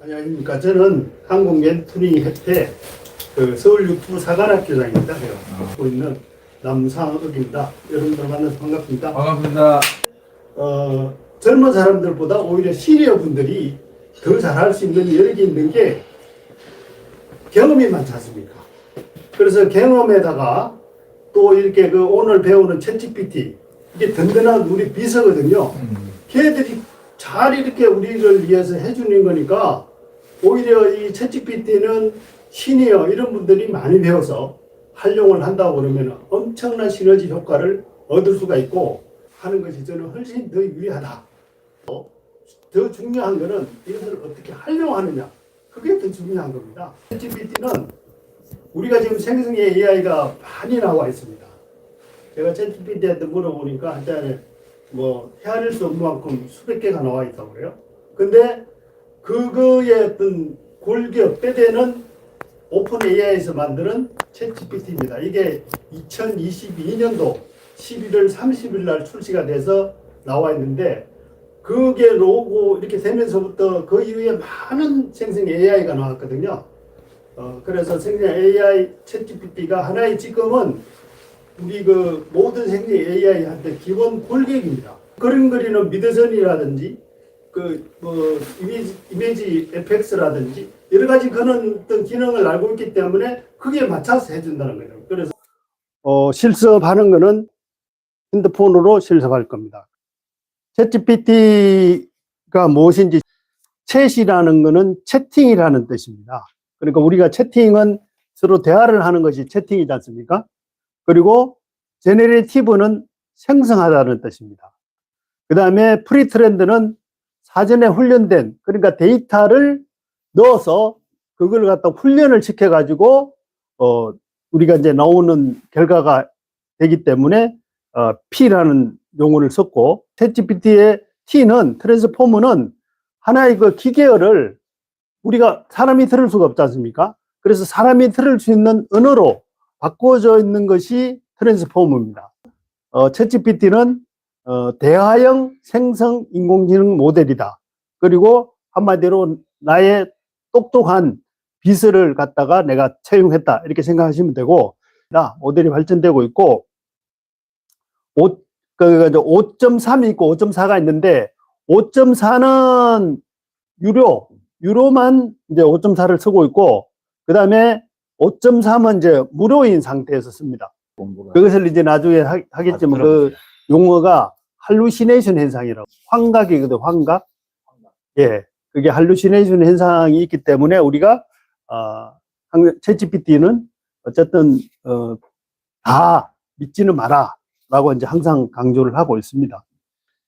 안녕하십니까. 저는 항공연투리 협회 서울 유튜브 사관학교장입니다. 제가 맡고 있는 남상욱입니다. 여러분들 만나서 반갑습니다. 반갑습니다. 젊은 사람들보다 오히려 시니어 분들이 더 잘할 수 있는 여력이 있는 게 경험이 많지 않습니까? 그래서 경험에다가 또 이렇게 오늘 배우는 챗GPT, 이게 든든한 우리 비서거든요. 걔들이 잘 이렇게 우리를 위해서 해주는 거니까 오히려 이 챗GPT는 시니어 이런 분들이 많이 배워서 활용을 한다고 그러면 엄청난 시너지 효과를 얻을 수가 있고 하는 것이 저는 훨씬 더 유리하다. 더 중요한 거는 이것을 어떻게 활용하느냐, 그게 더 중요한 겁니다. 챗GPT는 우리가 지금 생성 AI가 많이 나와 있습니다. 제가 챗GPT한테 물어보니까 한때 헤아릴 수 없는 만큼 수백 개가 나와 있다고 그래요. 근데 그거의 어떤 골격, 뼈대는 오픈 AI에서 만드는 챗GPT입니다. 이게 2022년도 11월 30일 날 출시가 돼서 나와 있는데, 그게 로고 이렇게 되면서부터 그 이후에 많은 생성 AI가 나왔거든요. 그래서 생성 AI 챗GPT가 하나의 지금은 우리 모든 생성 AI한테 기본 골격입니다. 그림 그리는 미드전이라든지 이미지 FX라든지 여러 가지 그런 어떤 기능을 알고 있기 때문에 그게 맞춰서 해준다는 거예요. 그래서 실습하는 거는 핸드폰으로 실습할 겁니다. 챗GPT가 무엇인지, 챗이라는 거는 채팅이라는 뜻입니다. 그러니까 우리가 채팅은 서로 대화를 하는 것이 채팅이지 않습니까? 그리고 제네레이티브는 생성하다는 뜻입니다. 그 다음에 프리트렌드는 사전에 훈련된, 그러니까 데이터를 넣어서 그걸 갖다 훈련을 시켜가지고 우리가 이제 나오는 결과가 되기 때문에 P라는 용어를 썼고, 챗GPT의 T는 트랜스포머는 하나의 그 기계어를 우리가 사람이 들을 수가 없지 않습니까? 그래서 사람이 들을 수 있는 언어로 바꿔져 있는 것이 트랜스포머입니다. 챗GPT는 대화형 생성 인공지능 모델이다. 그리고 한마디로 나의 똑똑한 비서를 갖다가 내가 채용했다, 이렇게 생각하시면 되고, 모델이 발전되고 있고, 5.3이 있고 5.4가 있는데, 5.4는 유료만 이제 5.4를 쓰고 있고, 그 다음에 5.3은 이제 무료인 상태에서 씁니다. 그것을 이제 나중에 하겠지만 그 용어가 할루시네이션 현상이라고, 환각이거든, 환각. 예, 그게 할루시네이션 현상이 있기 때문에 우리가 챗GPT는 어쨌든 다 믿지는 마라라고 이제 항상 강조를 하고 있습니다.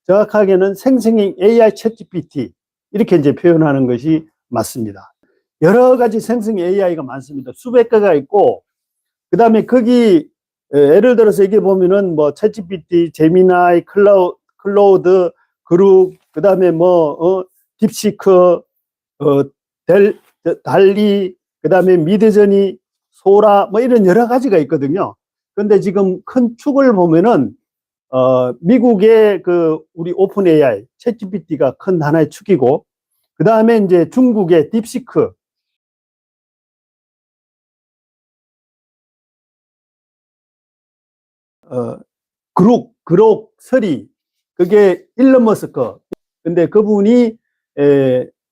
정확하게는 생성형 AI 챗GPT, 이렇게 이제 표현하는 것이 맞습니다. 여러 가지 생성 AI가 많습니다. 수백 개가 있고, 그 다음에 거기 예를 들어서 이게 보면은 챗GPT, 제미나이, 클로우드, 그룹, 그 다음에 딥시크, 달리, 그 다음에 미드저니, 소라, 이런 여러 가지가 있거든요. 근데 지금 큰 축을 보면은 미국의 우리 오픈 AI, 챗GPT가 큰 하나의 축이고, 그 다음에 이제 중국의 딥시크, 그록 서리, 그게 일론 머스크. 근데 그분이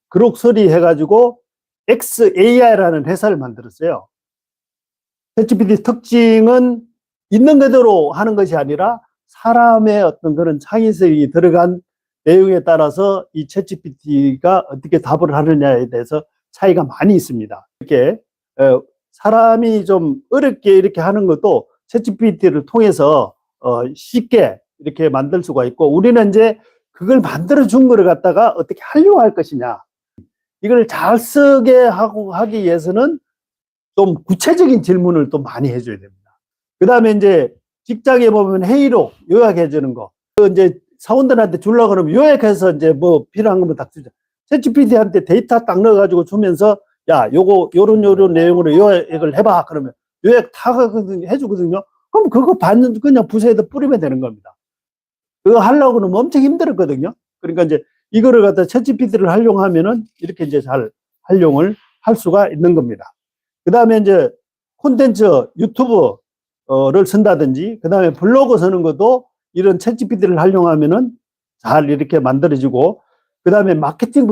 그록 서리 해가지고 XAI라는 회사를 만들었어요. 챗GPT 특징은 있는 그대로 하는 것이 아니라 사람의 어떤 그런 창의성이 들어간 내용에 따라서 이 챗GPT가 어떻게 답을 하느냐에 대해서 차이가 많이 있습니다. 이렇게 사람이 좀 어렵게 이렇게 하는 것도 챗GPT를 통해서 쉽게 이렇게 만들 수가 있고, 우리는 이제 그걸 만들어 준 거를 갖다가 어떻게 하려고 할 것이냐, 이걸 잘 쓰게 하기 위해서는 좀 구체적인 질문을 또 많이 해줘야 됩니다. 그 다음에 이제 직장에 보면 회의록 요약해 주는 거, 이제 사원들한테 주려고 그러면 요약해서 이제 필요한 거면 딱 주죠. 챗GPT한테 데이터 딱 넣어가지고 주면서, 야, 요런 내용으로 요약을 해봐. 그러면 요약 다 해주거든요. 그럼 그거 그냥 부서에다 뿌리면 되는 겁니다. 그거 하려고 그러면 엄청 힘들었거든요. 그러니까 이제 이거를 갖다 챗GPT를 활용하면은 이렇게 이제 잘 활용을 할 수가 있는 겁니다. 그 다음에 이제 콘텐츠 유튜브를 쓴다든지, 그 다음에 블로그 쓰는 것도 이런 챗GPT를 활용하면은 잘 이렇게 만들어지고, 그 다음에 마케팅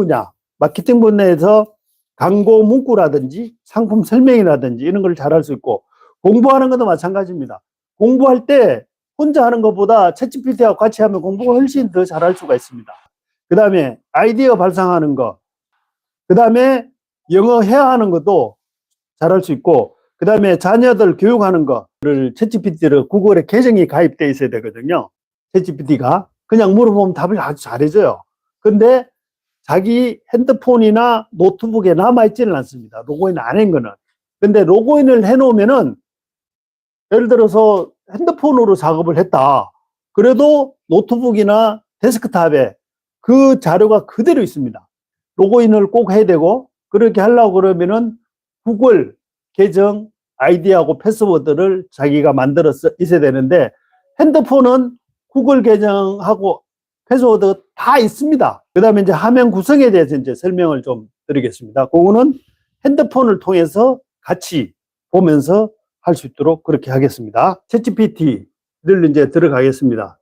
분야에서 광고 문구라든지 상품 설명이라든지 이런 걸 잘할 수 있고, 공부하는 것도 마찬가지입니다. 공부할 때 혼자 하는 것보다 챗GPT하고 같이 하면 공부가 훨씬 더 잘할 수가 있습니다. 그 다음에 아이디어 발상하는 거, 그 다음에 영어 회화하는 것도 잘할 수 있고, 그 다음에 자녀들 교육하는 거를 챗GPT를 구글에 계정이 가입되어 있어야 되거든요. 챗GPT가 그냥 물어보면 답을 아주 잘해줘요. 근데 자기 핸드폰이나 노트북에 남아있지는 않습니다. 로그인 안 한 거는. 근데 로그인을 해놓으면은, 예를 들어서 핸드폰으로 작업을 했다. 그래도 노트북이나 데스크탑에 그 자료가 그대로 있습니다. 로그인을 꼭 해야 되고, 그렇게 하려고 그러면은 구글 계정 아이디하고 패스워드를 자기가 만들어서 있어야 되는데, 핸드폰은 구글 계정하고 패스워드 다 있습니다. 그 다음에 이제 화면 구성에 대해서 이제 설명을 좀 드리겠습니다. 그거는 핸드폰을 통해서 같이 보면서 할 수 있도록 그렇게 하겠습니다. 챗GPT를 이제 들어가겠습니다.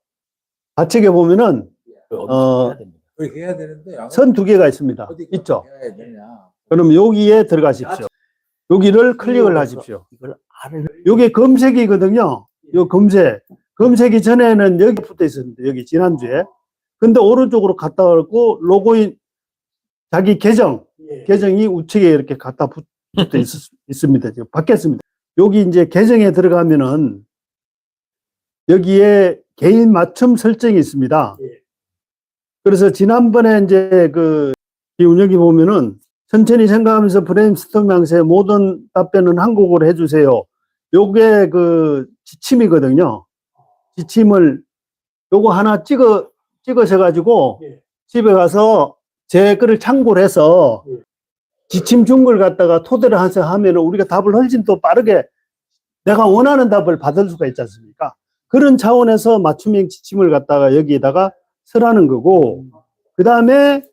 좌측에 보면은, 그렇게 해야 되는데 선 두 개가 있습니다. 있죠? 그럼 여기에 들어가십시오. 여기를 클릭을 하십시오. 여기 검색이거든요. 요 검색이 전에는 여기 붙어 있었는데, 여기 지난주에. 근데 오른쪽으로 갔다 오고 로그인, 자기 계정이 우측에 이렇게 갖다 붙어 있습니다. 지금 바뀌었습니다. 여기 이제 계정에 들어가면은 여기에 개인 맞춤 설정이 있습니다. 그래서 지난번에 이제 여기 보면은 천천히 생각하면서 브레인스토밍하면서 모든 답변은 한국어로 해주세요. 요게 지침이거든요. 지침을 요거 하나 찍으셔가지고 집에 가서 제 거를 참고를 해서 지침 준 걸 갖다가 토대로 하면 우리가 답을 훨씬 더 빠르게 내가 원하는 답을 받을 수가 있지 않습니까? 그런 차원에서 맞춤형 지침을 갖다가 여기에다가 쓰라는 거고, 그 다음에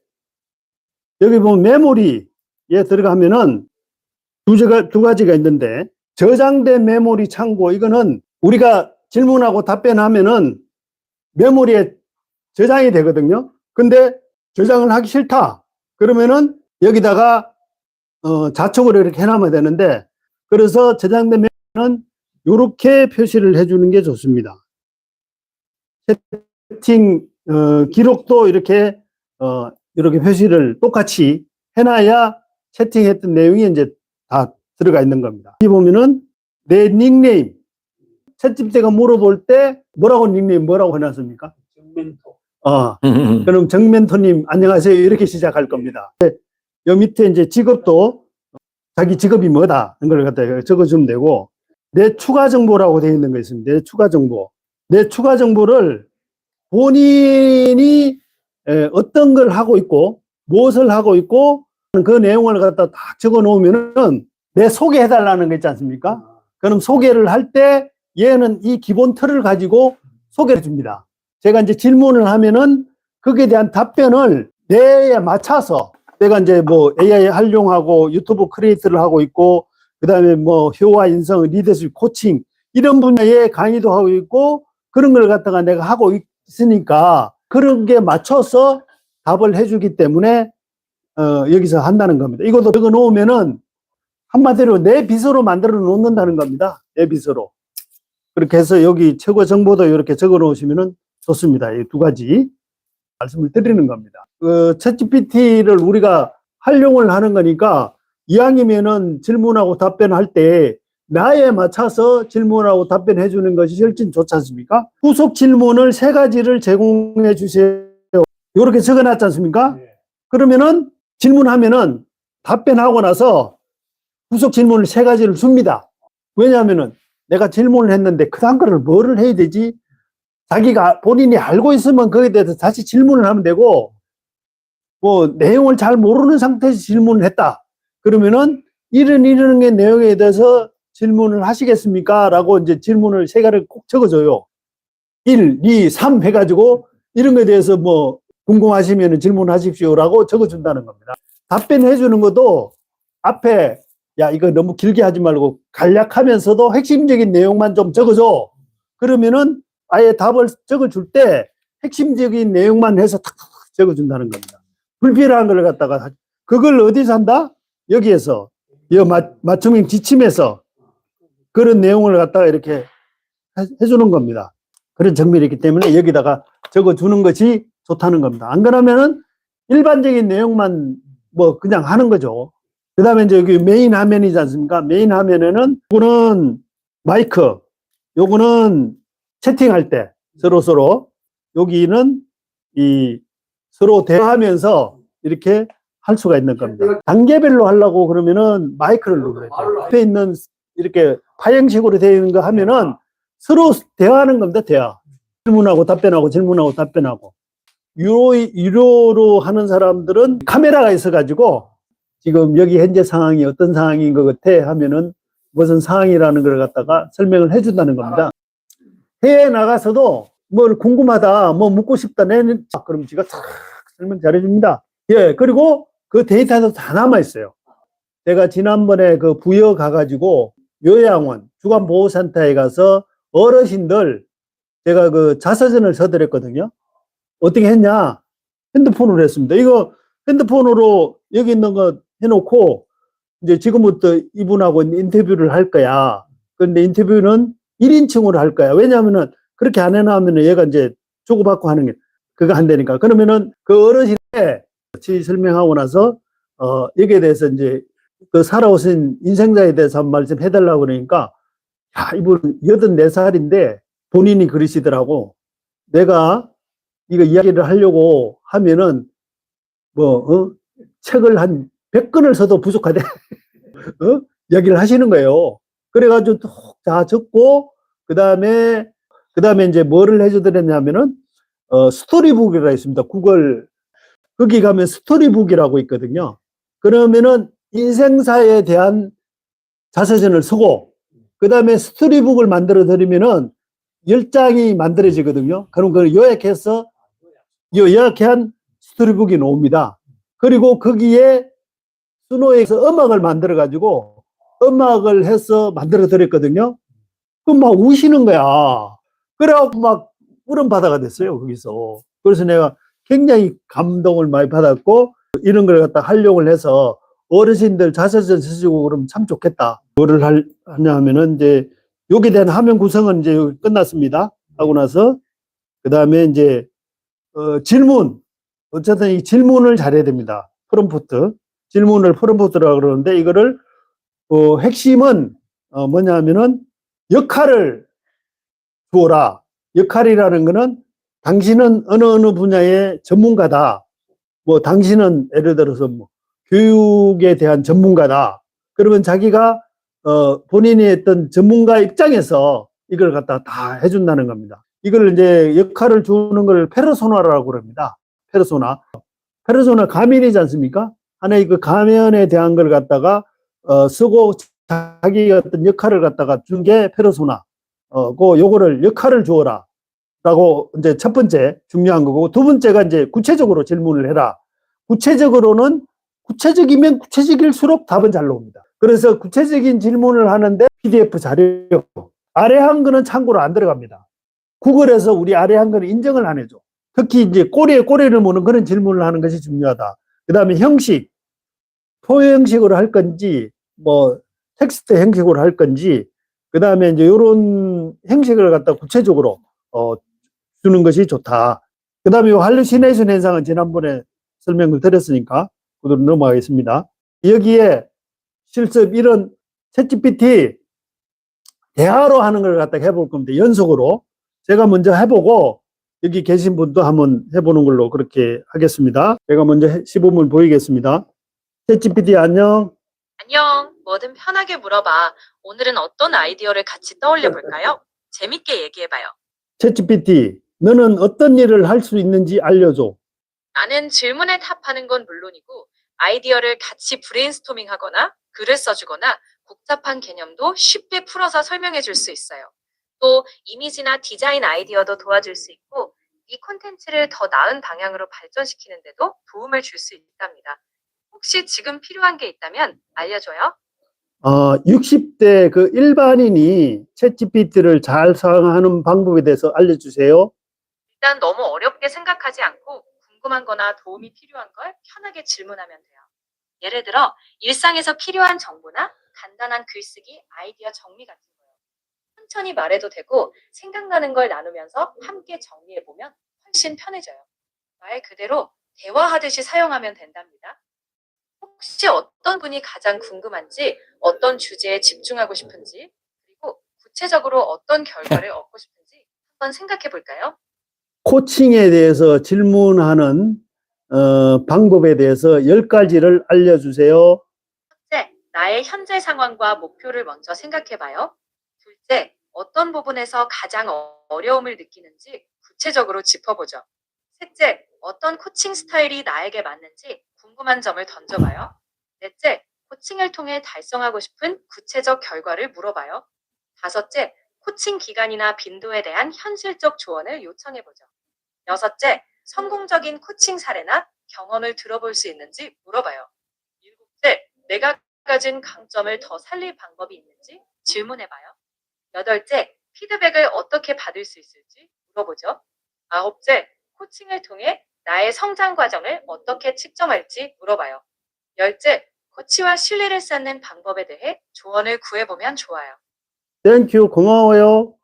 여기 보면 메모리에 들어가면은 두 가지가 있는데, 저장된 메모리 창고, 이거는 우리가 질문하고 답변하면은 메모리에 저장이 되거든요. 근데 저장을 하기 싫다 그러면은 여기다가 좌측으로 이렇게 해놔야 되는데, 그래서 저장된 메모리는 이렇게 표시를 해주는 게 좋습니다. 채팅 기록도 이렇게 표시를 똑같이 해놔야 채팅했던 내용이 이제 다 들어가 있는 겁니다. 여기 보면은 내 닉네임, 챗GPT가 물어볼 때 뭐라고 해놨습니까? 정멘토. 그럼 정멘토님 안녕하세요 이렇게 시작할 겁니다. 여 밑에 이제 직업도 자기 직업이 뭐다 이걸 갖다 적어주면 되고, 내 추가 정보라고 되어 있는 거 있습니다. 내 추가 정보를 본인이 어떤 걸 하고 있고 무엇을 하고 있고 그 내용을 갖다 딱 적어 놓으면은 내 소개해 달라는 거 있지 않습니까? 그럼 소개를 할 때 얘는 이 기본 틀을 가지고 소개해 줍니다. 제가 이제 질문을 하면은 거기에 대한 답변을 내에 맞춰서, 내가 이제 뭐 AI 활용하고 유튜브 크리에이터를 하고 있고, 그 다음에 뭐 효과 인성, 리더십, 코칭 이런 분야에 강의도 하고 있고, 그런 걸 갖다가 내가 하고 있으니까 그런 게 맞춰서 답을 해주기 때문에 여기서 한다는 겁니다. 이것도 적어 놓으면은 한마디로 내 비서로 만들어 놓는다는 겁니다. 내 비서로. 그렇게 해서 여기 최고 정보도 이렇게 적어 놓으시면은 좋습니다. 이 두 가지 말씀을 드리는 겁니다. 챗GPT를 우리가 활용을 하는 거니까 이왕이면은 질문하고 답변할 때 나에 맞춰서 질문하고 답변해 주는 것이 훨씬 좋지 않습니까? 후속 질문을 3가지를 제공해 주세요. 이렇게 적어 놨지 않습니까? 그러면은 질문하면은 답변하고 나서 후속 질문을 3가지를 줍니다. 왜냐하면은 내가 질문을 했는데 그 다음 거를 뭐를 해야 되지? 자기가 본인이 알고 있으면 거기에 대해서 다시 질문을 하면 되고, 뭐 내용을 잘 모르는 상태에서 질문을 했다 그러면은 이런 내용에 대해서 질문을 하시겠습니까? 라고 이제 질문을 3가지를 꼭 적어줘요. 1, 2, 3 해가지고 이런 거에 대해서 뭐 궁금하시면 질문하십시오라고 적어준다는 겁니다. 답변해 주는 것도 앞에 야 이거 너무 길게 하지 말고 간략하면서도 핵심적인 내용만 좀 적어줘. 그러면은 아예 답을 적어줄 때 핵심적인 내용만 해서 탁탁 적어준다는 겁니다. 불필요한 걸 갖다가 그걸 어디서 한다? 여기에서 이 맞춤형 지침에서 그런 내용을 갖다가 이렇게 해주는 겁니다. 그런 정밀이 있기 때문에 여기다가 적어주는 것이 좋다는 겁니다. 안 그러면은 일반적인 내용만 뭐 그냥 하는 거죠. 그 다음에 이제 여기 메인 화면이지 않습니까? 메인 화면에는 요거는 마이크, 요거는 채팅할 때 서로 여기는 이 서로 대화하면서 이렇게 할 수가 있는 겁니다. 단계별로 하려고 그러면은 마이크를 눌러야 돼요. 앞에 있는 이렇게 파형식으로 되어 있는 거 하면은 서로 대화하는 겁니다. 대화. 질문하고 답변하고 질문하고 답변하고. 유료로 하는 사람들은 카메라가 있어가지고 지금 여기 현재 상황이 어떤 상황인 것 같아 하면은 무슨 상황이라는 걸 갖다가 설명을 해준다는 겁니다. 해외에 나가서도 뭘 궁금하다, 뭐 묻고 싶다, 그럼 제가 싹 설명 잘해줍니다. 예, 그리고 그 데이터도 다 남아있어요. 제가 지난번에 그 부여 가가지고 요양원, 주간보호센터에 가서 어르신들 제가 그 자서전을 써드렸거든요. 어떻게 했냐? 핸드폰으로 했습니다. 이거 핸드폰으로 여기 있는 거 해놓고 이제 지금부터 이분하고 인터뷰를 할 거야. 그런데 인터뷰는 1인칭으로 할 거야. 왜냐하면은 그렇게 안 해놓으면 얘가 이제 주고받고 하는 게 그거 안 되니까. 그러면은 그 어르신의 같이 설명하고 나서 여기에 대해서 이제 그 살아오신 인생사에 대해서 한 말씀 해달라고 그러니까 야, 이분 84살인데 본인이 그러시더라고. 내가 이거 이야기를 하려고 하면은 책을 한 100권을 써도 부족하대. 이야기를 하시는 거예요. 그래가지고 다 적고 그다음에 이제 뭐를 해줘드렸냐면은 스토리북이가 있습니다. 구글 거기 가면 스토리북이라고 있거든요. 그러면은 인생사에 대한 자서전을 쓰고 그다음에 스토리북을 만들어 드리면은 10장이 만들어지거든요. 그럼 그걸 요약해서 요약한 스토리북이 나옵니다. 그리고 거기에 수노에서 음악을 만들어 가지고 음악을 해서 만들어 드렸거든요. 그럼 막 우시는 거야. 그래갖고 막 울음바다가 됐어요, 거기서. 그래서 내가 굉장히 감동을 많이 받았고 이런 걸 갖다 활용을 해서 어르신들 자서전 쓰시고 그러면 참 좋겠다. 뭐를 하냐 하면은 이제 여기에 대한 화면 구성은 이제 끝났습니다. 하고 나서 그 다음에 이제 질문. 어쨌든 이 질문을 잘해야 됩니다. 프롬프트. 질문을 프롬프트라고 그러는데 이거를 핵심은 뭐냐 하면은 역할을 주어라. 역할이라는 거는 당신은 어느 분야의 전문가다. 뭐 당신은 예를 들어서 뭐 교육에 대한 전문가다. 그러면 자기가 본인이 했던 전문가 입장에서 이걸 갖다 다 해준다는 겁니다. 이걸 이제 역할을 주는 걸 페르소나라고 그럽니다. 페르소나 가면이지 않습니까? 하나의 그 가면에 대한 걸 갖다가 쓰고 자기 어떤 역할을 갖다가 준 게 페르소나. 요거를 역할을 주어라. 라고 이제 첫 번째 중요한 거고 두 번째가 이제 구체적으로 질문을 해라. 구체적으로는 구체적이면 구체적일수록 답은 잘 나옵니다. 그래서 구체적인 질문을 하는데 PDF 자료 아래 한 거는 참고로 안 들어갑니다. 구글에서 우리 아래 한 거는 인정을 안 해줘. 특히 이제 꼬리에 꼬리를 무는 그런 질문을 하는 것이 중요하다. 그 다음에 형식, 포 형식으로 할 건지, 뭐, 텍스트 형식으로 할 건지, 그 다음에 이제 이런 형식을 갖다 구체적으로, 주는 것이 좋다. 그 다음에 할루시네이션 현상은 지난번에 설명을 드렸으니까, 그대로 넘어가겠습니다. 여기에 실습 이런 챗GPT 대화로 하는 걸 갖다 해볼 겁니다. 연속으로. 제가 먼저 해보고, 여기 계신 분도 한번 해보는 걸로 그렇게 하겠습니다. 제가 먼저 시범을 보이겠습니다. 챗GPT 안녕. 안녕. 뭐든 편하게 물어봐. 오늘은 어떤 아이디어를 같이 떠올려 볼까요? 재밌게 얘기해봐요. 챗GPT, 너는 어떤 일을 할 수 있는지 알려줘. 나는 질문에 답하는 건 물론이고 아이디어를 같이 브레인스토밍 하거나 글을 써주거나 복잡한 개념도 쉽게 풀어서 설명해 줄 수 있어요. 또 이미지나 디자인 아이디어도 도와줄 수 있고 이 콘텐츠를 더 나은 방향으로 발전시키는 데도 도움을 줄 수 있답니다. 혹시 지금 필요한 게 있다면 알려줘요. 60대 그 일반인이 챗GPT를 잘 사용하는 방법에 대해서 알려주세요. 일단 너무 어렵게 생각하지 않고 궁금한 거나 도움이 필요한 걸 편하게 질문하면 돼요. 예를 들어 일상에서 필요한 정보나 간단한 글쓰기, 아이디어 정리 같은 거요. 천천히 말해도 되고 생각나는 걸 나누면서 함께 정리해보면 훨씬 편해져요. 말 그대로 대화하듯이 사용하면 된답니다. 혹시 어떤 분이 가장 궁금한지, 어떤 주제에 집중하고 싶은지, 그리고 구체적으로 어떤 결과를 얻고 싶은지 한번 생각해 볼까요? 코칭에 대해서 질문하는 방법에 대해서 10가지를 알려주세요. 첫째, 나의 현재 상황과 목표를 먼저 생각해 봐요. 둘째, 어떤 부분에서 가장 어려움을 느끼는지 구체적으로 짚어보죠. 셋째, 어떤 코칭 스타일이 나에게 맞는지 궁금한 점을 던져봐요. 넷째, 코칭을 통해 달성하고 싶은 구체적 결과를 물어봐요. 다섯째, 코칭 기간이나 빈도에 대한 현실적 조언을 요청해보죠. 여섯째, 성공적인 코칭 사례나 경험을 들어볼 수 있는지 물어봐요. 일곱째, 내가 가진 강점을 더 살릴 방법이 있는지 질문해봐요. 여덟째, 피드백을 어떻게 받을 수 있을지 물어보죠. 아홉째, 코칭을 통해 나의 성장 과정을 어떻게 측정할지 물어봐요. 열째, 코치와 신뢰를 쌓는 방법에 대해 조언을 구해보면 좋아요. 땡큐, 고마워요.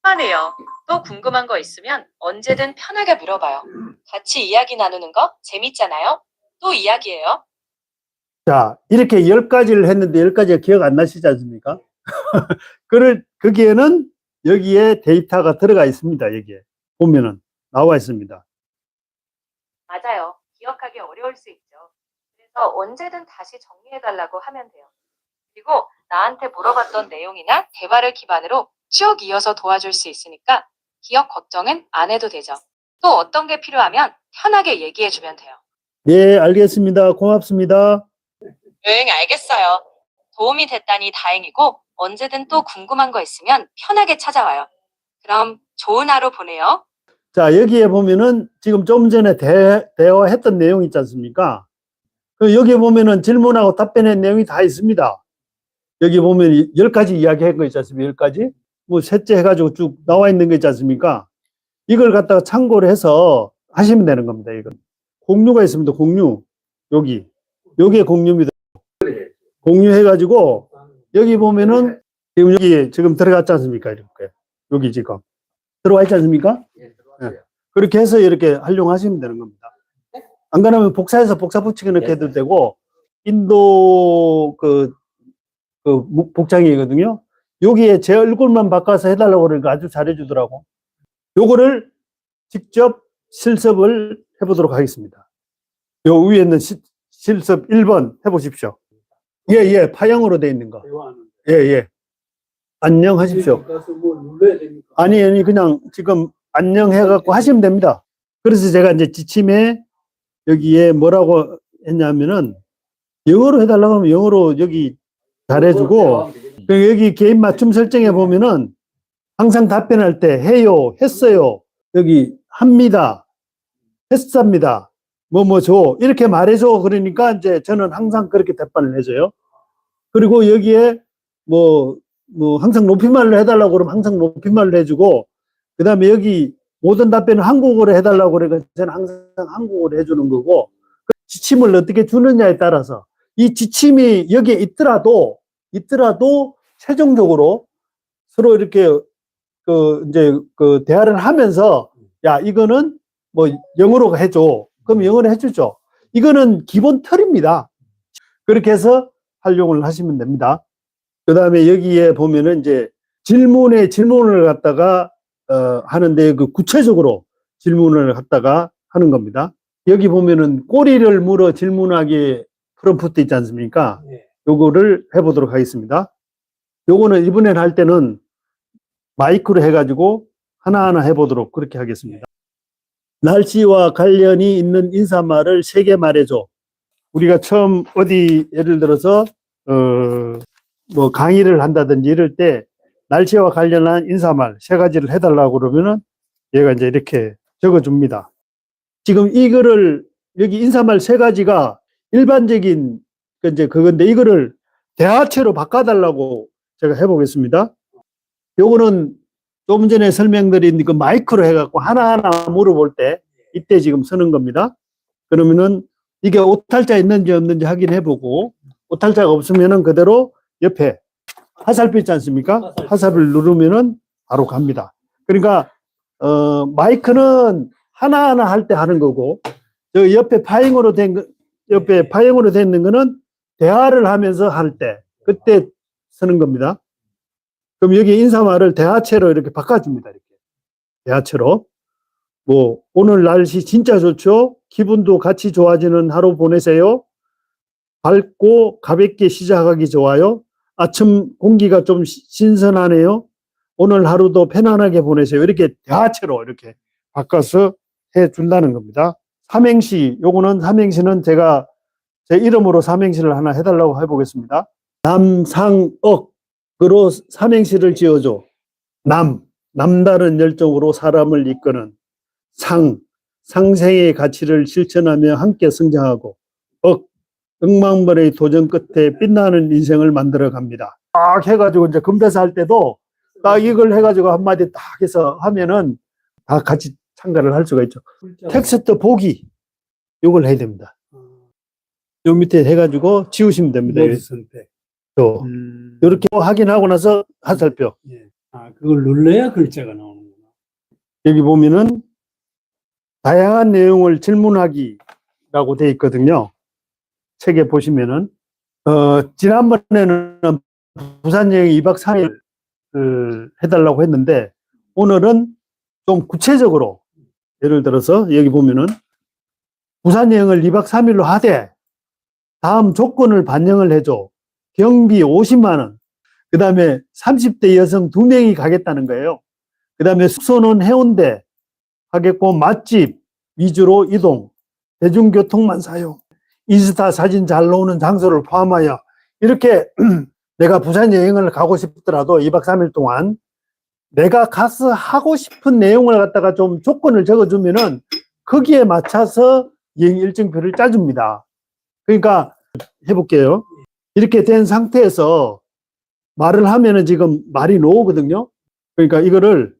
그만해요. 또 궁금한 거 있으면 언제든 편하게 물어봐요. 같이 이야기 나누는 거 재밌잖아요. 또 이야기해요. 자, 이렇게 10가지를 했는데 10가지가 기억 안 나시지 않습니까? 거기에는 여기에 데이터가 들어가 있습니다. 여기에 보면은 나와 있습니다. 맞아요. 기억하기 어려울 수 있죠. 그래서 언제든 다시 정리해달라고 하면 돼요. 그리고 나한테 물어봤던 내용이나 대화를 기반으로 쭉 이어서 도와줄 수 있으니까 기억 걱정은 안 해도 되죠. 또 어떤 게 필요하면 편하게 얘기해주면 돼요. 네, 알겠습니다. 고맙습니다. 응, 알겠어요. 도움이 됐다니 다행이고 언제든 또 궁금한 거 있으면 편하게 찾아와요. 그럼 좋은 하루 보내요. 자, 여기에 보면은 지금 좀 전에 대화했던 내용 있지 않습니까? 여기에 보면은 질문하고 답변의 내용이 다 있습니다. 여기 보면 10가지 이야기한 거 있지 않습니까? 10가지? 뭐 셋째 해가지고 쭉 나와 있는 거 있지 않습니까? 이걸 갖다가 참고를 해서 하시면 되는 겁니다. 이건 공유가 있습니다. 공유. 여기에 공유입니다. 공유해가지고 여기 보면은 지금 여기 지금 들어갔지 않습니까? 이렇게 여기 지금 들어와 있지 않습니까? 네. 그렇게 해서 이렇게 활용하시면 되는 겁니다. 안 그러면 복사해서 복사 붙이기 이렇게 해도 되고 인도 복장이거든요. 여기에 제 얼굴만 바꿔서 해달라고 그러니까 아주 잘해주더라고. 요거를 직접 실습을 해보도록 하겠습니다. 요 위에 있는 실습 1번 해보십시오. 예, 파형으로 돼 있는 거. 예. 안녕 하십시오. 아니, 그냥 지금 안녕 해갖고 하시면 됩니다. 그래서 제가 이제 지침에 여기에 뭐라고 했냐면은 영어로 해달라고 하면 영어로 여기 잘해주고 여기 개인 맞춤 설정해 보면은 항상 답변할 때 해요, 했어요, 여기 합니다, 했습니다, 줘 이렇게 말해줘. 그러니까 이제 저는 항상 그렇게 답변을 해줘요. 그리고 여기에 항상 높임말로 해달라고 그러면 항상 높임말로 해주고 그 다음에 여기 모든 답변을 한국어로 해달라고 그러니까 저는 항상 한국어로 해주는 거고 그 지침을 어떻게 주느냐에 따라서 이 지침이 여기에 있더라도 최종적으로 서로 이렇게 대화를 하면서 야 이거는 영어로 해줘. 그럼 영어로 해주죠. 이거는 기본 틀입니다. 그렇게 해서 활용을 하시면 됩니다. 그 다음에 여기에 보면은 이제 질문을 갖다가 하는데 그 구체적으로 질문을 갖다가 하는 겁니다. 여기 보면은 꼬리를 물어 질문하기 프롬프트 있지 않습니까? 요거를 해보도록 하겠습니다. 요거는 이번에 할 때는 마이크로 해가지고 하나하나 해보도록 그렇게 하겠습니다. 날씨와 관련이 있는 인사말을 3개 말해줘. 우리가 처음 어디 예를 들어서 강의를 한다든지 이럴 때 날씨와 관련한 인사말 3가지를 해달라고 그러면은 얘가 이제 이렇게 적어줍니다. 지금 이거를 여기 인사말 3가지가 일반적인 이제 그건데 이거를 대화체로 바꿔달라고 제가 해보겠습니다. 요거는 조금 전에 설명드린 그 마이크로 해갖고 하나하나 물어볼 때 이때 지금 쓰는 겁니다. 그러면은 이게 오탈자 있는지 없는지 확인해보고 오탈자가 없으면은 그대로 옆에 화살표 있지 않습니까? 화살표를 누르면은 바로 갑니다. 그러니까 마이크는 하나하나 할 때 하는 거고 저 옆에 파행으로 된 거, 옆에 파행으로 돼 있는 거는 대화를 하면서 할 때 그때 쓰는 겁니다. 그럼 여기 인사말을 대화체로 이렇게 바꿔줍니다. 이렇게 대화체로 뭐 오늘 날씨 진짜 좋죠? 기분도 같이 좋아지는 하루 보내세요. 밝고 가볍게 시작하기 좋아요. 아침 공기가 좀 신선하네요. 오늘 하루도 편안하게 보내세요. 이렇게 대화체로 이렇게 바꿔서 해준다는 겁니다. 삼행시, 요거는 삼행시는 제가 제 이름으로 삼행시를 하나 해달라고 해보겠습니다. 남상억으로 삼행시를 지어줘. 남다른 열정으로 사람을 이끄는 상생의 가치를 실천하며 함께 성장하고 억망벌의 도전 끝에 빛나는 인생을 만들어 갑니다. 딱 해가지고 이제 금대사 할 때도 딱 이걸 해가지고 한마디 딱 해서 하면은 다 같이 참가를 할 수가 있죠. 텍스트 보기 이걸 해야 됩니다. 요 밑에 해가지고 지우시면 됩니다. 모드 선택. 이렇게 확인하고 나서 화살표. 예. 아, 그걸 눌러야 글자가 나오는구나. 여기 보면은 다양한 내용을 질문하기라고 되어 있거든요. 책에 보시면은 지난번에는 부산 여행 2박 3일 해달라고 했는데 오늘은 좀 구체적으로 예를 들어서 여기 보면은 부산 여행을 2박 3일로 하되 다음 조건을 반영을 해줘. 경비 50만 원. 그 다음에 30대 여성 2명이 가겠다는 거예요. 그 다음에 숙소는 해운대 하겠고 맛집 위주로 이동. 대중교통만 사용. 인스타 사진 잘 나오는 장소를 포함하여 이렇게 내가 부산 여행을 가고 싶더라도 2박 3일 동안 내가 가서 하고 싶은 내용을 갖다가 좀 조건을 적어주면은 거기에 맞춰서 여행 일정표를 짜줍니다. 그러니까 해볼게요. 이렇게 된 상태에서 말을 하면은 지금 말이 나오거든요. 그러니까 이거를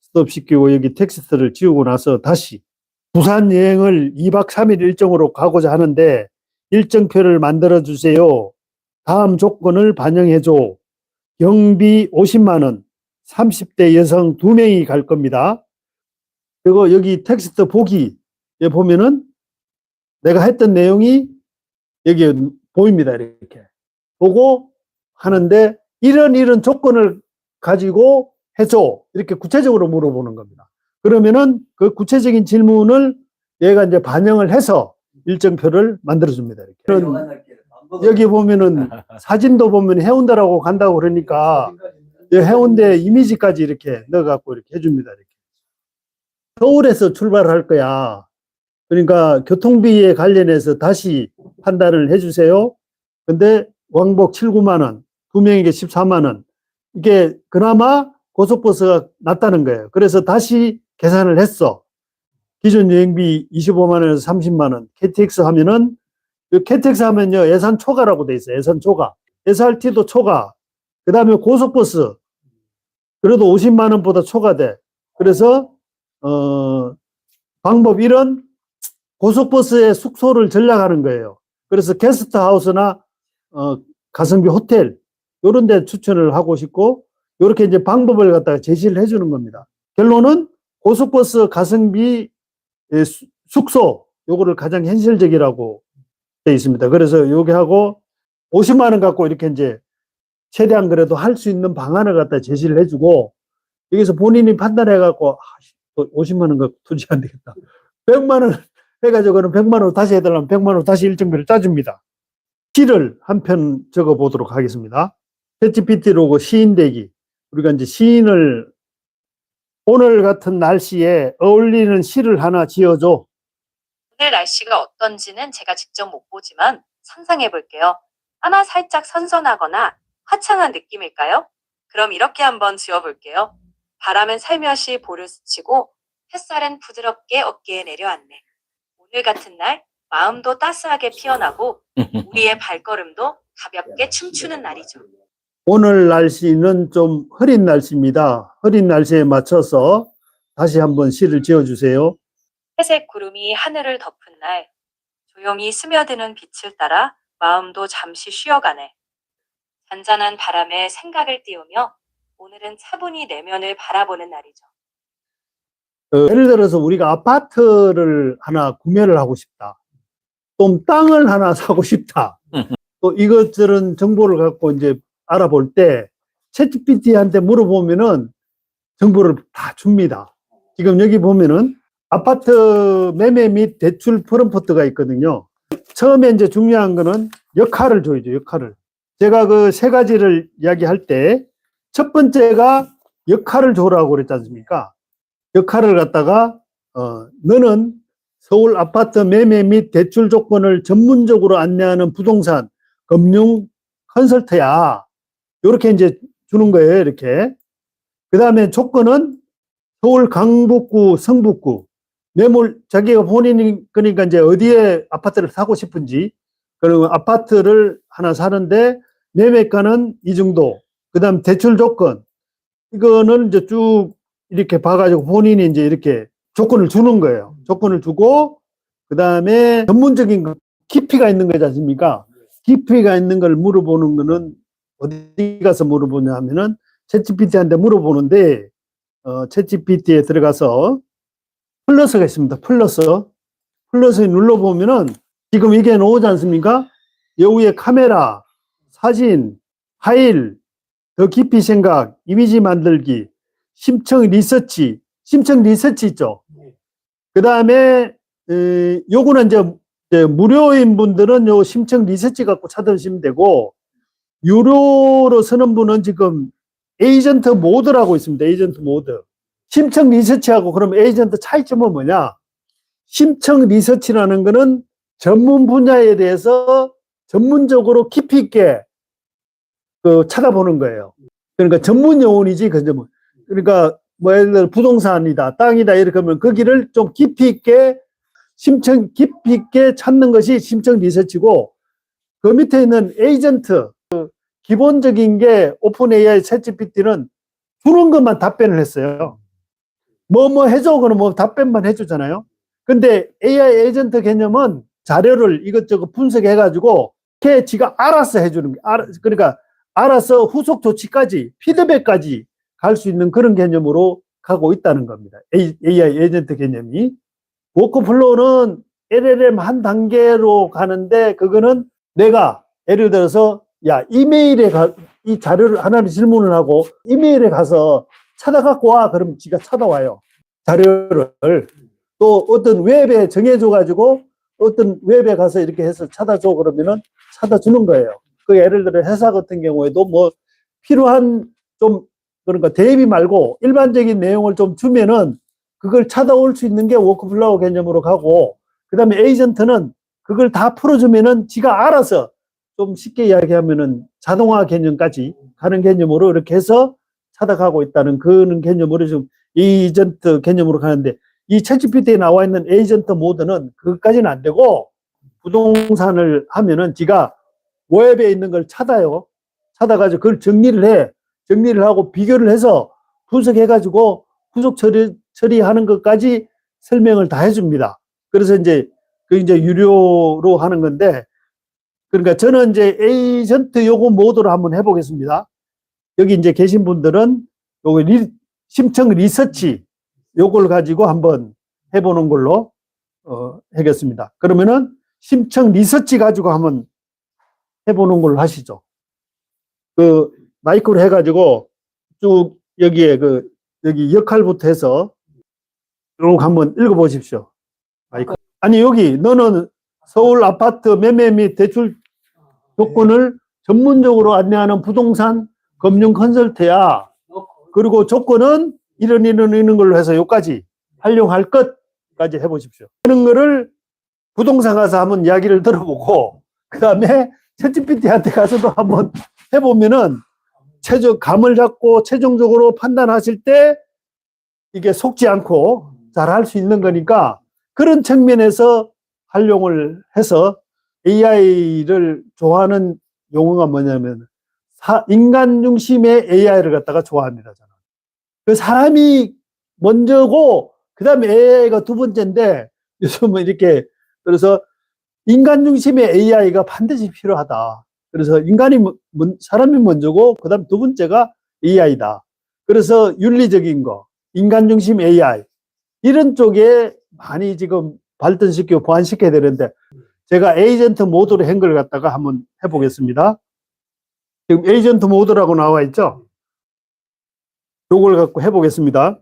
스톱시키고 여기 텍스트를 지우고 나서 다시 부산 여행을 2박 3일 일정으로 가고자 하는데 일정표를 만들어 주세요. 다음 조건을 반영해 줘. 경비 50만 원. 30대 여성 2명이 갈 겁니다. 그리고 여기 텍스트 보기에 보면은 내가 했던 내용이 여기 보입니다. 이렇게 보고 하는데 이런 조건을 가지고 해줘. 이렇게 구체적으로 물어보는 겁니다. 그러면은 그 구체적인 질문을 얘가 이제 반영을 해서 일정표를 만들어줍니다. 이렇게. 여기 보면은 사진도 보면 해운대라고 간다고 그러니까 해운대 이미지까지 이렇게 넣어갖고 이렇게 해줍니다. 이렇게. 서울에서 출발할 거야. 그러니까 교통비에 관련해서 다시 판단을 해주세요. 근데 왕복 7, 9만 원, 2명에게 14만 원. 이게 그나마 고속버스가 낫다는 거예요. 그래서 다시 계산을 했어. 기존 여행비 25만 원에서 30만 원. KTX 하면은 KTX 하면요 예산 초과라고 돼 있어요. 예산 초과. SRT도 초과. 그 다음에 고속버스 그래도 50만 원보다 초과돼. 그래서 방법 1은 고속버스에 숙소를 전략하는 거예요. 그래서 게스트하우스나 가성비 호텔 이런 데 추천을 하고 싶고 이렇게 이제 방법을 갖다가 제시를 해주는 겁니다. 결론은 고속버스 가성비 숙소 요거를 가장 현실적이라고 되어 있습니다. 그래서 여기 하고 50만 원 갖고 이렇게 이제 최대한 그래도 할 수 있는 방안을 갖다 제시를 해주고 여기서 본인이 판단해 갖고 50만 원 갖고 투지 안 되겠다. 100만 원 해가지고는 100만 원 다시 해달라면 100만 원 다시 일정비를 짜줍니다. 시를 한 편 적어 보도록 하겠습니다. 챗GPT로 시인되기. 우리가 이제 시인을 오늘 같은 날씨에 어울리는 시를 하나 지어줘. 오늘 날씨가 어떤지는 제가 직접 못 보지만 상상해 볼게요. 아마 살짝 선선하거나 화창한 느낌일까요? 그럼 이렇게 한번 지어볼게요. 바람은 살며시 볼을 스치고 햇살은 부드럽게 어깨에 내려앉네. 오늘 같은 날 마음도 따스하게 피어나고 우리의 발걸음도 가볍게 춤추는 날이죠. 오늘 날씨는 좀 흐린 날씨입니다. 흐린 날씨에 맞춰서 다시 한번 시를 지어주세요. 회색 구름이 하늘을 덮은 날, 조용히 스며드는 빛을 따라 마음도 잠시 쉬어가네. 잔잔한 바람에 생각을 띄우며 오늘은 차분히 내면을 바라보는 날이죠. 예를 들어서 우리가 아파트를 하나 구매를 하고 싶다. 또 땅을 하나 사고 싶다. 또 이것저런 정보를 갖고 이제 알아볼 때 챗GPT한테 물어보면은 정보를 다 줍니다. 지금 여기 보면은 아파트 매매 및 대출 프롬프트가 있거든요. 처음에 이제 중요한 거는 역할을 줘야죠, 역할을. 제가 그 세 가지를 이야기할 때 첫 번째가 역할을 줘라고 그랬지 않습니까? 역할을 갖다가, 너는 서울 아파트 매매 및 대출 조건을 전문적으로 안내하는 부동산 금융 컨설트야. 이렇게 이제 주는 거예요, 이렇게. 그 다음에 조건은 서울 강북구, 성북구, 매물, 자기가 본인이, 그러니까 이제 어디에 아파트를 사고 싶은지, 그리고 아파트를 하나 사는데 매매가는 이 정도, 그 다음 대출 조건, 이거는 이제 쭉 이렇게 봐가지고 본인이 이제 이렇게 조건을 주는 거예요. 조건을 주고, 그 다음에 전문적인 깊이가 있는 거지 않습니까? 깊이가 있는 걸 물어보는 거는 어디 가서 물어보냐 하면은 챗GPT한테 물어보는데, 챗GPT에 들어가서 플러스가 있습니다. 플러스에 눌러보면은 지금 이게 나오지 않습니까? 여기에 카메라, 사진, 파일, 더 깊이 생각, 이미지 만들기, 심층 리서치 있죠. 그 다음에 요거는 이제 무료인 분들은 요 심층 리서치 갖고 찾으시면 되고, 유료로 쓰는 분은 지금 에이전트 모드라고 있습니다. 에이전트 모드. 심층 리서치하고 그럼 에이전트 차이점은 뭐냐? 심층 리서치라는 거는 전문 분야에 대해서 전문적으로 깊이 있게 찾아보는 거예요. 그러니까 전문 용어이지, 그러니까 뭐 예를 들어 부동산이다, 땅이다 이렇게 하면 거기를 좀 깊이 있게 심층 깊이 있게 찾는 것이 심층 리서치고, 그 밑에 있는 에이전트, 기본적인 게 오픈 AI 챗GPT는 주는 것만 답변을 했어요. 뭐 해줘 그러면 뭐 답변만 해주잖아요. 근데 AI 에이전트 개념은 자료를 이것저것 분석해 가지고 걔 지가 알아서 해주는 게, 그러니까 알아서 후속 조치까지 피드백까지 갈 수 있는 그런 개념으로 가고 있다는 겁니다. AI 에이전트 개념이. 워크플로우는 LLM 한 단계로 가는데, 그거는 내가 예를 들어서 야, 이메일에 이 자료를 하나를 질문을 하고 이메일에 가서 찾아갖고 와. 그러면 지가 찾아와요. 자료를. 또 어떤 웹에 정해줘가지고 어떤 웹에 가서 이렇게 해서 찾아줘. 그러면은 찾아주는 거예요. 그 예를 들어 회사 같은 경우에도 뭐 필요한 좀, 그러니까 대비 말고 일반적인 내용을 좀 주면은 그걸 찾아올 수 있는 게 워크플로우 개념으로 가고, 그 다음에 에이전트는 그걸 다 풀어주면은 지가 알아서, 좀 쉽게 이야기하면은 자동화 개념까지 가는 개념으로 이렇게 해서 찾아가고 있다는 그런 개념으로 좀 에이전트 개념으로 가는데, 이 챗GPT에 나와 있는 에이전트 모드는 그것까지는 안 되고, 부동산을 하면은 지가 웹에 있는 걸 찾아요. 찾아가지고 그걸 정리를 하고 비교를 해서 분석해가지고 후속 처리하는 것까지 설명을 다 해줍니다. 그래서 이제 유료로 하는 건데, 그러니까 저는 이제 에이전트 요거 모드로 한번 해보겠습니다. 여기 이제 계신 분들은 요거 심층 리서치 요걸 가지고 한번 해보는 걸로 하겠습니다. 그러면은 심층 리서치 가지고 한번 해보는 걸로 하시죠. 그 마이크로 해가지고 쭉 여기에 여기 역할부터 해서 쭉 한번 읽어보십시오. 마이크. 아니 여기 너는 서울 아파트 매매 및 대출 조건을 전문적으로 안내하는 부동산 금융 컨설트야. 그리고 조건은 이런 걸로 해서 여기까지 활용할 것까지 해보십시오. 그런 거를 부동산 가서 한번 이야기를 들어보고, 그 다음에 챗GPT한테 가서도 한번 해보면은 감을 잡고 최종적으로 판단하실 때 이게 속지 않고 잘 할 수 있는 거니까, 그런 측면에서 활용을 해서 AI를 좋아하는 용어가 뭐냐면 인간 중심의 AI를 갖다가 좋아합니다. 저는. 그 사람이 먼저고 그 다음에 AI가 두 번째인데 요즘은 이렇게 그래서 인간 중심의 AI가 반드시 필요하다. 그래서 사람이 먼저고 그 다음 두 번째가 AI다. 그래서 윤리적인 거, 인간 중심 AI 이런 쪽에 많이 지금 발전시키고 보완시켜야 되는데 제가 에이전트 모드로 한 걸 갖다가 한번 해보겠습니다. 지금 에이전트 모드라고 나와 있죠? 요걸 갖고 해보겠습니다.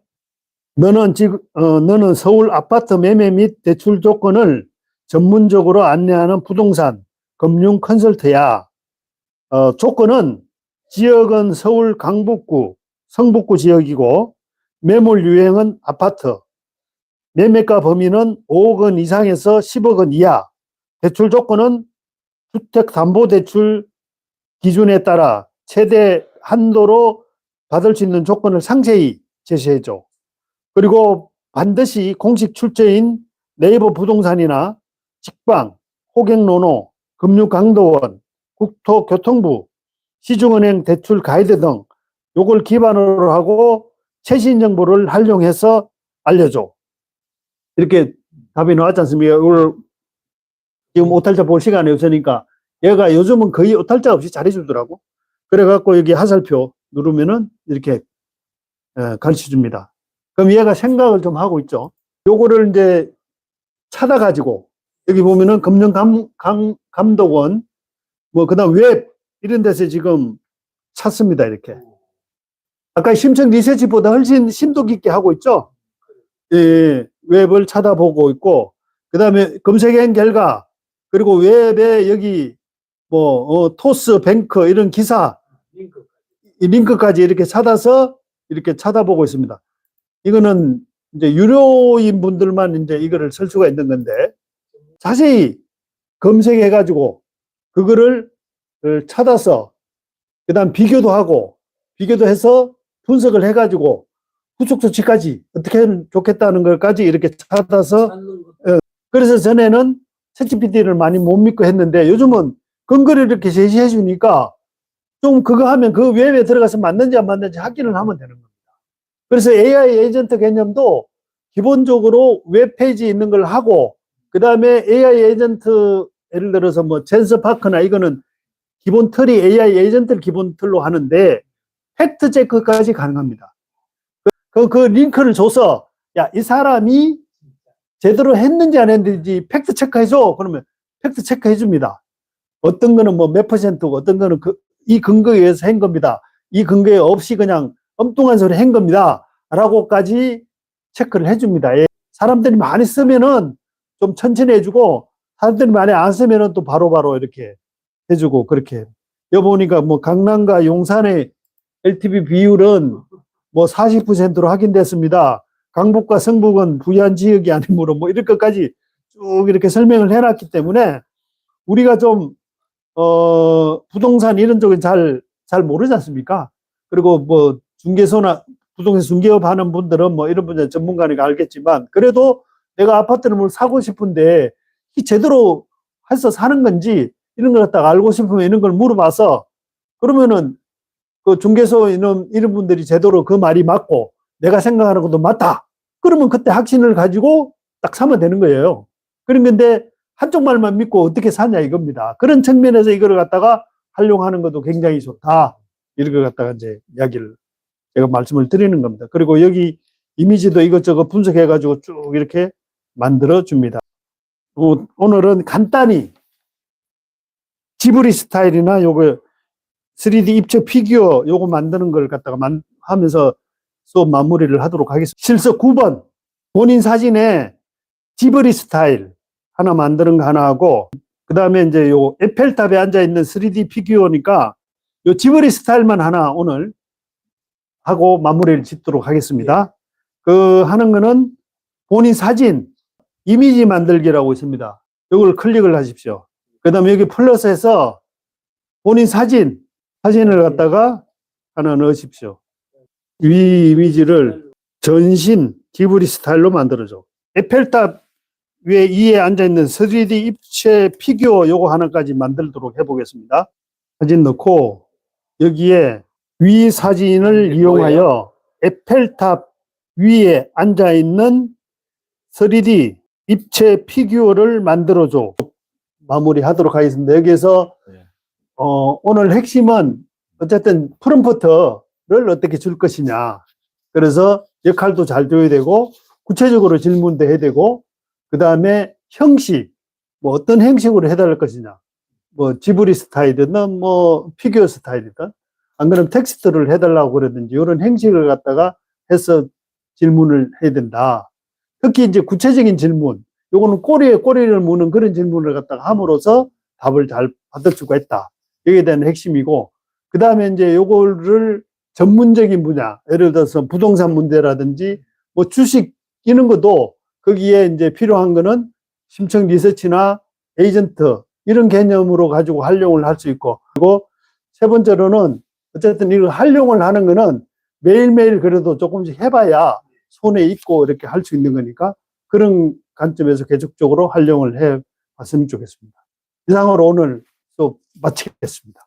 너는 서울 아파트 매매 및 대출 조건을 전문적으로 안내하는 부동산 금융 컨설트야. 조건은 지역은 서울 강북구, 성북구 지역이고 매물 유형은 아파트, 매매가 범위는 5억 원 이상에서 10억 원 이하, 대출 조건은 주택담보대출 기준에 따라 최대 한도로 받을 수 있는 조건을 상세히 제시해줘. 그리고 반드시 공식 출처인 네이버 부동산이나 직방, 호갱노노, 금융강도원, 국토교통부, 시중은행 대출 가이드 등 요걸 기반으로 하고 최신 정보를 활용해서 알려줘. 이렇게 답이 나왔지 않습니까? 이걸 지금 오탈자 볼 시간이 없으니까 얘가 요즘은 거의 오탈자 없이 잘해주더라고. 그래갖고 여기 하살표 누르면은 이렇게 가르쳐 줍니다. 그럼 얘가 생각을 좀 하고 있죠. 요거를 이제 찾아가지고 여기 보면은 금융감독원 뭐 그다음 웹 이런 데서 지금 찾습니다. 이렇게. 아까 심층 리서치보다 훨씬 심도 깊게 하고 있죠. 예, 웹을 찾아보고 있고 그다음에 검색한 결과 그리고 웹에 여기 뭐 토스 뱅크 이런 기사 링크까지 이렇게 찾아서 이렇게 찾아보고 있습니다. 이거는 이제 유료인 분들만 이제 이거를 쓸 수가 있는 건데 자세히 검색해 가지고 그거를 찾아서 그다음 비교도 하고 비교도 해서 분석을 해 가지고 후속 조치까지 어떻게 하면 좋겠다는 것까지 이렇게 찾아서 그래서 전에는 챗GPT를 많이 못 믿고 했는데 요즘은 근거를 이렇게 제시해 주니까 좀 그거 하면 그 웹에 들어가서 맞는지 안 맞는지 확인을 하면 되는 겁니다. 그래서 AI 에이전트 개념도 기본적으로 웹페이지에 있는 걸 하고 그 다음에 AI 에이전트 예를 들어서 뭐 젠서파크나 이거는 기본 틀이 AI 에이전트를 기본 틀로 하는데 팩트 체크까지 가능합니다. 그 링크를 줘서 야, 이 사람이 제대로 했는지 안 했는지 팩트 체크해줘. 그러면 팩트 체크해 줍니다. 어떤 거는 뭐 몇 퍼센트고 어떤 거는 이 근거에 의해서 한 겁니다. 이 근거에 없이 그냥 엉뚱한 소리 한 겁니다. 라고까지 체크를 해줍니다. 예. 사람들이 많이 쓰면은 좀 천천히 해주고 사람들이 많이 안 쓰면은 또 바로바로 이렇게 해주고 그렇게. 여기 보니까 뭐 강남과 용산의 LTV 비율은 뭐 40%로 확인됐습니다. 강북과 성북은 부유한 지역이 아니므로 뭐 이럴 것까지 쭉 이렇게 설명을 해놨기 때문에 우리가 좀 부동산 이런 쪽은 잘 모르지 않습니까? 그리고 뭐 중개소나 부동산 중개업 하는 분들은 뭐 이런 분들 전문가니까 알겠지만 그래도 내가 아파트를 뭘 사고 싶은데 제대로 해서 사는 건지 이런 걸 갖다가 알고 싶으면 이런 걸 물어봐서 그러면은 그 중개소 이런 분들이 제대로 그 말이 맞고 내가 생각하는 것도 맞다. 그러면 그때 확신을 가지고 딱 사면 되는 거예요. 그런 건데 한쪽 말만 믿고 어떻게 사냐 이겁니다. 그런 측면에서 이걸 갖다가 활용하는 것도 굉장히 좋다. 이런 걸 갖다가 이제 이야기를 제가 말씀을 드리는 겁니다. 그리고 여기 이미지도 이것저것 분석해가지고 쭉 이렇게 만들어 줍니다. 오늘은 간단히 지브리 스타일이나 요거 3D 입체 피규어 요거 만드는 걸 갖다가 하면서 수업 마무리를 하도록 하겠습니다. 실서 9번 본인 사진에 지브리 스타일 하나 만드는 거 하나 하고 그 다음에 이제 요 에펠탑에 앉아 있는 3D 피규어니까 요 지브리 스타일만 하나 오늘 하고 마무리를 짓도록 하겠습니다. 그 하는 거는 본인 사진 이미지 만들기라고 있습니다. 이걸 클릭을 하십시오. 그 다음에 여기 플러스해서 본인 사진을 갖다가 하나 넣으십시오. 위 이미지를 전신 지브리 스타일로 만들어줘. 에펠탑 위에 2에 앉아있는 3D 입체 피규어 요거 하나까지 만들도록 해보겠습니다. 사진 넣고 여기에 위 사진을 이용하여 에펠탑 위에 앉아있는 3D 입체 피규어를 만들어줘. 마무리하도록 하겠습니다. 여기에서 오늘 핵심은 어쨌든 프롬프트를 어떻게 줄 것이냐. 그래서 역할도 잘 줘야 되고 구체적으로 질문도 해야 되고 그 다음에 형식, 뭐 어떤 형식으로 해달랄 것이냐. 뭐 지브리 스타일이든 뭐 피규어 스타일이든 안 그러면 텍스트를 해달라고 그러든지 이런 형식을 갖다가 해서 질문을 해야 된다. 특히 이제 구체적인 질문, 요거는 꼬리에 꼬리를 무는 그런 질문을 갖다가 함으로써 답을 잘 받을 수가 있다. 여기에 대한 핵심이고, 그 다음에 이제 요거를 전문적인 분야, 예를 들어서 부동산 문제라든지 뭐 주식 이런 것도 거기에 이제 필요한 거는 심층 리서치나 에이전트 이런 개념으로 가지고 활용을 할 수 있고, 그리고 세 번째로는 어쨌든 이거 활용을 하는 거는 매일매일 그래도 조금씩 해봐야 손에 익고 이렇게 할 수 있는 거니까 그런 관점에서 계속적으로 활용을 해 봤으면 좋겠습니다. 이상으로 오늘 또 마치겠습니다.